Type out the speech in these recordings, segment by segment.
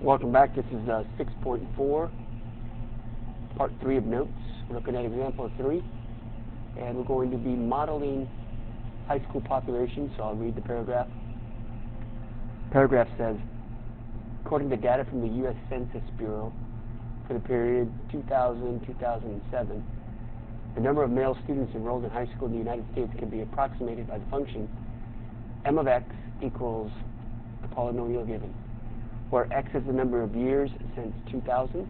Welcome back. This is 6.4, part 3 of notes. We're looking at example 3, and we're going to be modeling high school population, so I'll read the paragraph. Paragraph says, according to data from the U.S. Census Bureau for the period 2000-2007, the number of male students enrolled in high school in the United States can be approximated by the function m of x equals the polynomial given, where x is the number of years since 2000,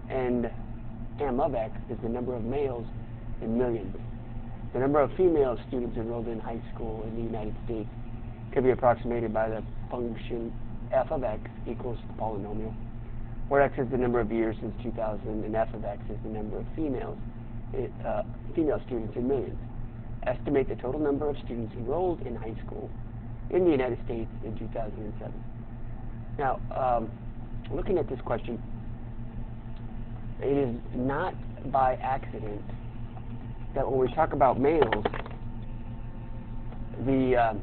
and m of x is the number of males in millions. The number of female students enrolled in high school in the United States can be approximated by the function f of x equals the polynomial, where x is the number of years since 2000, and f of x is the number of female students in millions. Estimate the total number of students enrolled in high school in the United States in 2007. Now, looking at this question, it is not by accident that when we talk about males, the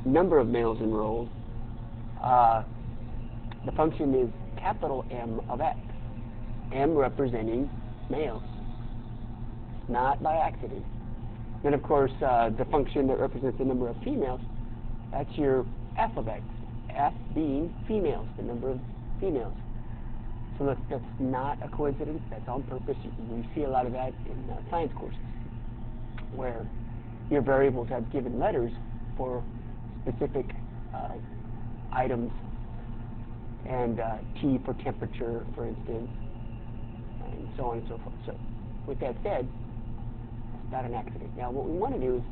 number of males enrolled, the function is capital M of x, M representing males, not by accident. Then, of course, the function that represents the number of females, that's your f of x, f being females, the number of females. So that's not a coincidence, that's on purpose. We see a lot of that in science courses, where your variables have given letters for specific items, and T for temperature, for instance, and so on and so forth. So with that said, it's not an accident. Now what we want to do is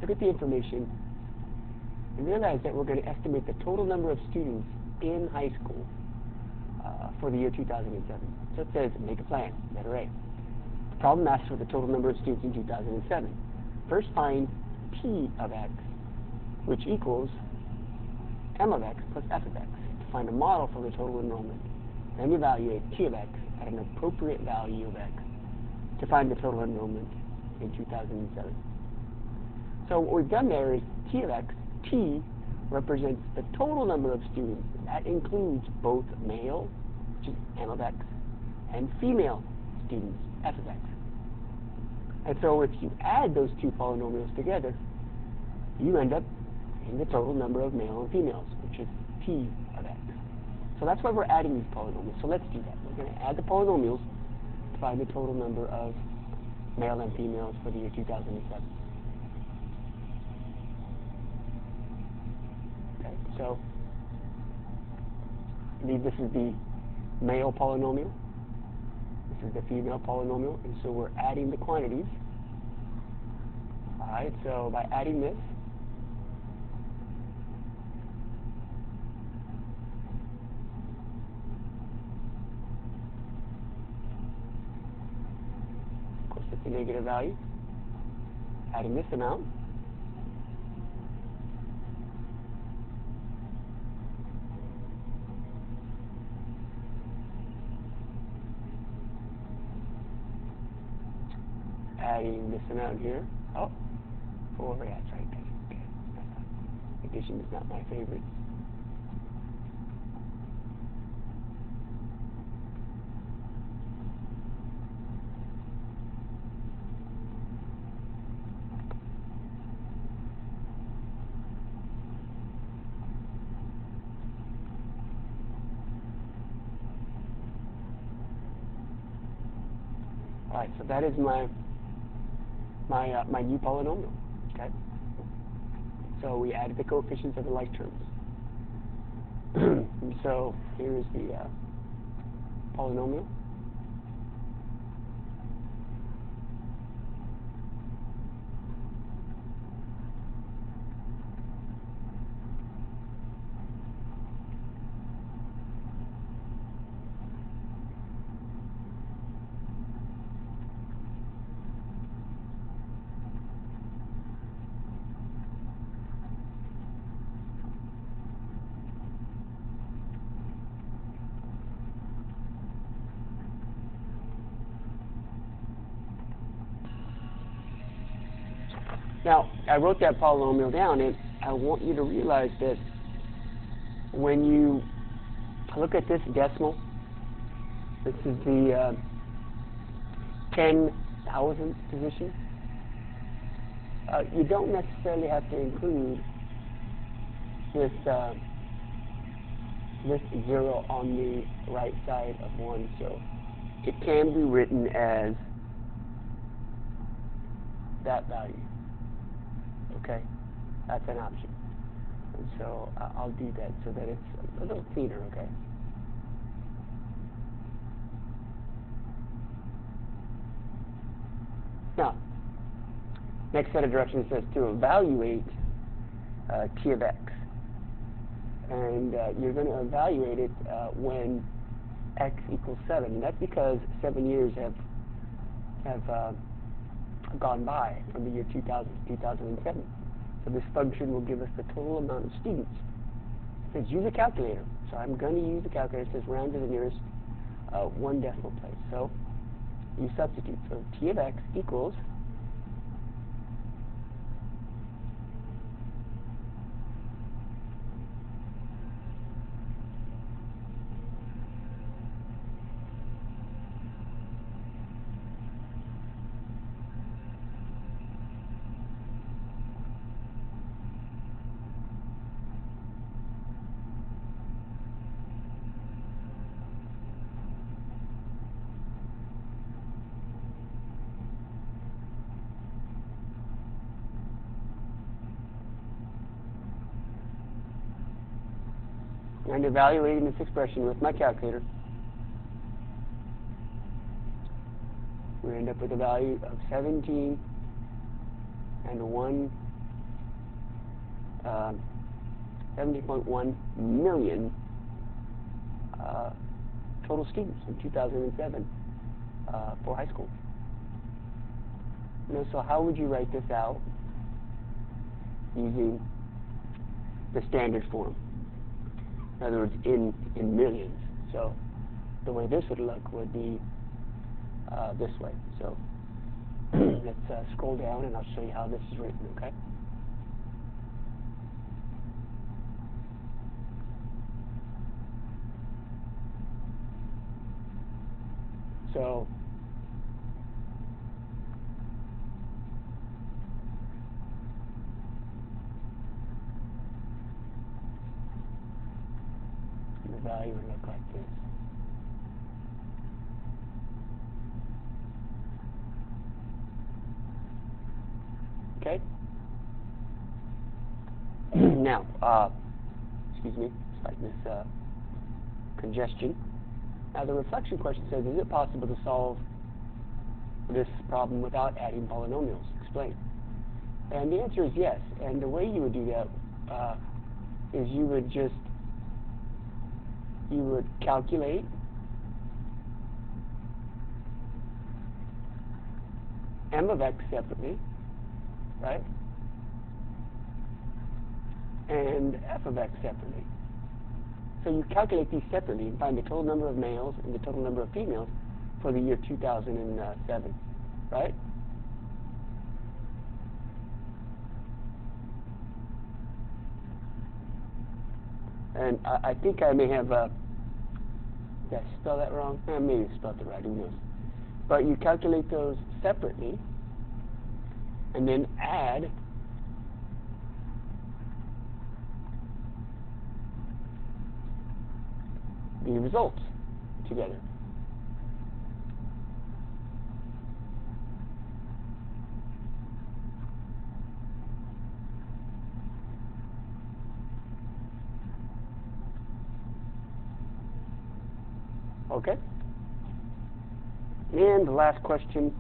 look at the information and realize that we're going to estimate the total number of students in high school for the year 2007. So it says, make a plan, letter A. The problem asks for the total number of students in 2007. First find T of x, which equals m of x plus f of x, to find a model for the total enrollment. Then evaluate T of x at an appropriate value of x to find the total enrollment in 2007. So what we've done there is T of x, T represents the total number of students. That includes both male, which is m of x, and female students, f of x. And so if you add those two polynomials together, you end up in the total number of male and females, which is T of x. So that's why we're adding these polynomials. So let's do that. We're going to add the polynomials to find the total number of male and females for the year 2007. Okay, so this is the male polynomial. This is the female polynomial, and so we're adding the quantities. All right, so by adding this, of course, it's a negative value. Adding this amount, adding this amount here. Oh, 4, yeah, that's right. Okay. Addition is not my favorite. All right, so that is my new polynomial. Okay. So we added the coefficients of the like terms. So here's the polynomial. Now, I wrote that polynomial down, and I want you to realize that when you look at this decimal. This is the 10,000th position. You don't necessarily have to include this this 0 on the right side of 1, so it can be written as that value. Okay, that's an option, and so I'll do that so that it's a little cleaner. Okay. Now, next set of directions says to evaluate T of x. And you're going to evaluate it when x equals 7. And that's because 7 years have gone by from the year 2000 to 2007. So this function will give us the total amount of students. It says use a calculator. So I'm going to use a calculator. It says round to the nearest 1 decimal place. So you substitute. So T of x equals and evaluating this expression with my calculator, we end up with a value of 17 and 70.1 million total students in 2007 for high school. So how would you write this out using the standard form? In other words, in millions. So the way this would look would be this way. So let's scroll down and I'll show you how this is written, okay? So the value would look like this. Okay? Now, excuse me, like this congestion. Now the reflection question says, is it possible to solve this problem without adding polynomials? Explain. And the answer is yes. And the way you would do that is you would calculate m of x separately, right? And f of x separately. So you calculate these separately and find the total number of males and the total number of females for the year 2007, right? And I think I may have, did I spell that wrong? Maybe I spelled it right, who knows. But you calculate those separately and then add the results together. Okay? And the last question,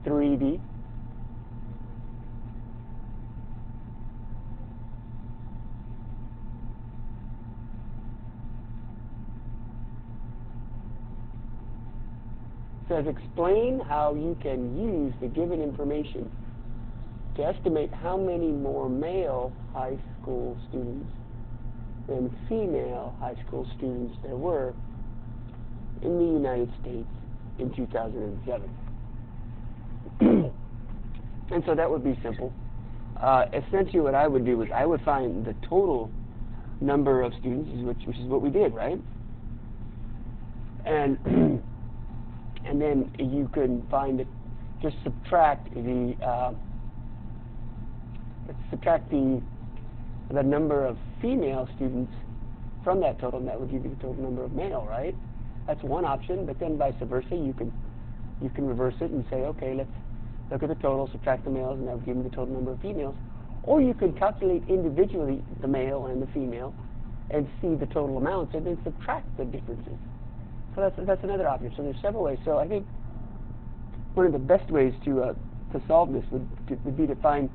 3B. Says explain how you can use the given information to estimate how many more male high school students than female high school students there were in the United States in 2007. And so that would be simple. Essentially what I would do is I would find the total number of students, which is what we did, right? And and then you can find it. Just subtract the number of female students from that total, and that would give you the total number of male, right? That's one option. But then vice versa, you can reverse it and say, okay, let's look at the total, subtract the males, and that would give you the total number of females. Or you can calculate individually the male and the female and see the total amounts and then subtract the differences. So that's another option. So there's several ways. So I think one of the best ways to solve this would be to find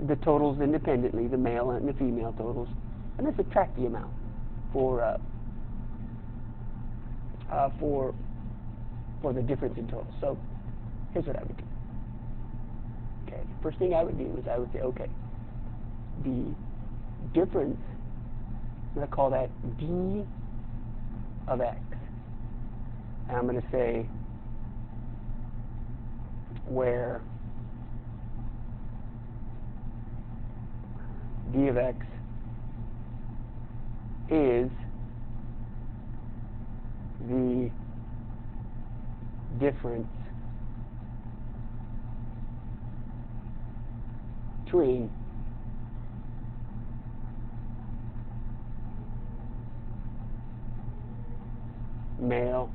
the totals independently, the male and the female totals, and then subtract the amount for the difference in totals. So here's what I would do. Okay, first thing I would do is I would say, okay, the difference, I'm going to call that d of x. And I'm going to say where d of x is the difference between male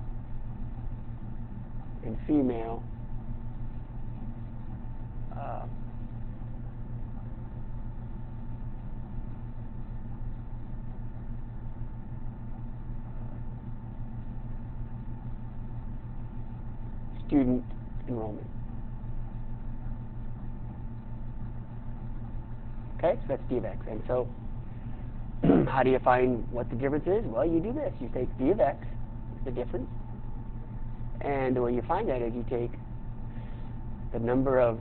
and female student enrollment. Okay, so that's d of x. And so how do you find what the difference is? Well, you do this. You take d of x, the difference, and the way you find that is you take the number of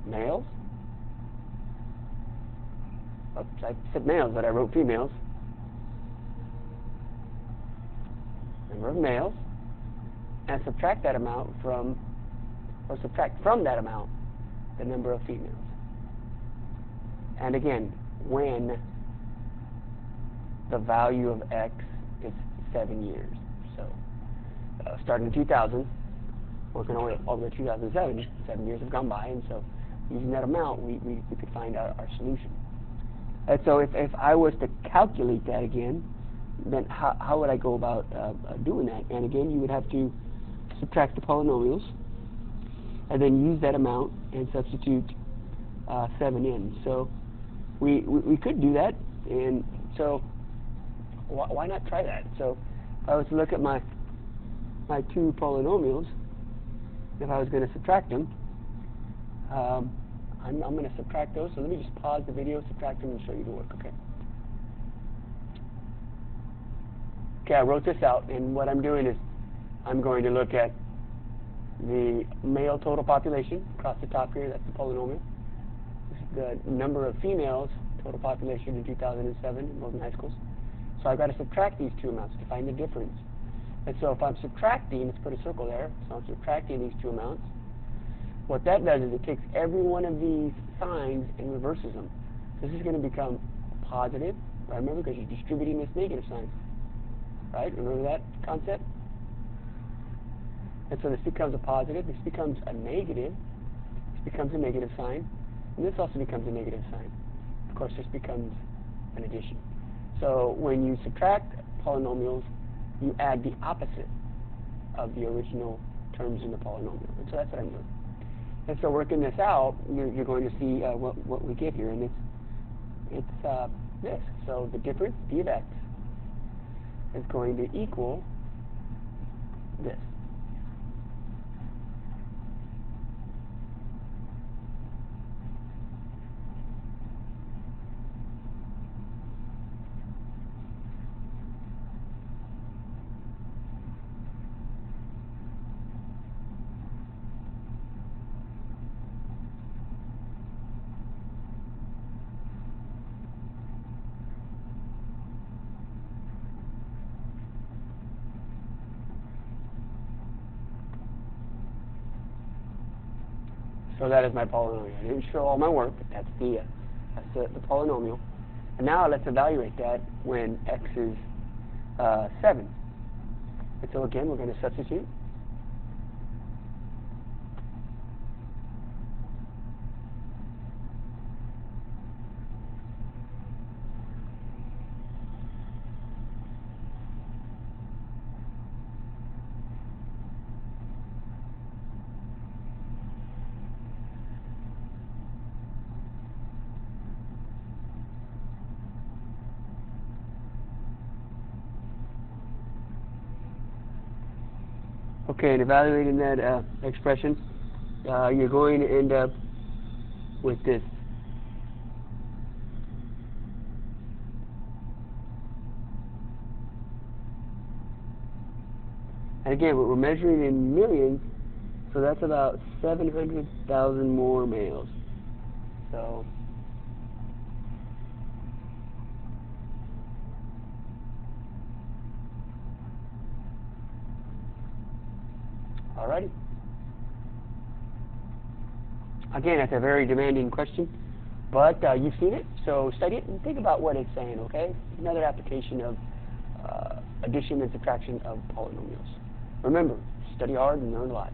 males. Oops, I said males, but I wrote females. Number of males, and subtract that amount from, or subtract from that amount, the number of females. And again, when the value of x is 7 years. So, starting in 2000, working all the way to 2007, 7 years have gone by, and so using that amount, we could find our solution. And so if I was to calculate that again, then how would I go about doing that? And again, you would have to subtract the polynomials, and then use that amount and substitute 7 in. So we could do that, and so why not try that? So if I was to look at my two polynomials, if I was going to subtract them, I'm going to subtract those. So let me just pause the video, subtract them, and show you the work, okay? Okay, I wrote this out, and what I'm doing is I'm going to look at the male total population across the top here. That's the polynomial. This is the number of females total population in 2007 in Moulton High Schools. So I've got to subtract these two amounts to find the difference. And so if I'm subtracting, let's put a circle there. So I'm subtracting these two amounts. What that does is it takes every one of these signs and reverses them. This is going to become positive, right? Remember, because you're distributing this negative sign. Right? Remember that concept? And so this becomes a positive, this becomes a negative, this becomes a negative sign, and this also becomes a negative sign. Of course, this becomes an addition. So when you subtract polynomials, you add the opposite of the original terms in the polynomial. And so that's what I'm doing. And so working this out, you're going to see what we get here, and it's this. So the difference, d of x, is going to equal this. So that is my polynomial. I didn't show all my work, but that's the polynomial. And now let's evaluate that when x is 7. And so again, we're going to substitute. Okay, and evaluating that expression, you're going to end up with this. And again, we're measuring in millions, so that's about 700,000 more males. So, alrighty. Again, that's a very demanding question, but you've seen it, so study it and think about what it's saying, okay? Another application of addition and subtraction of polynomials. Remember, study hard and learn a lot.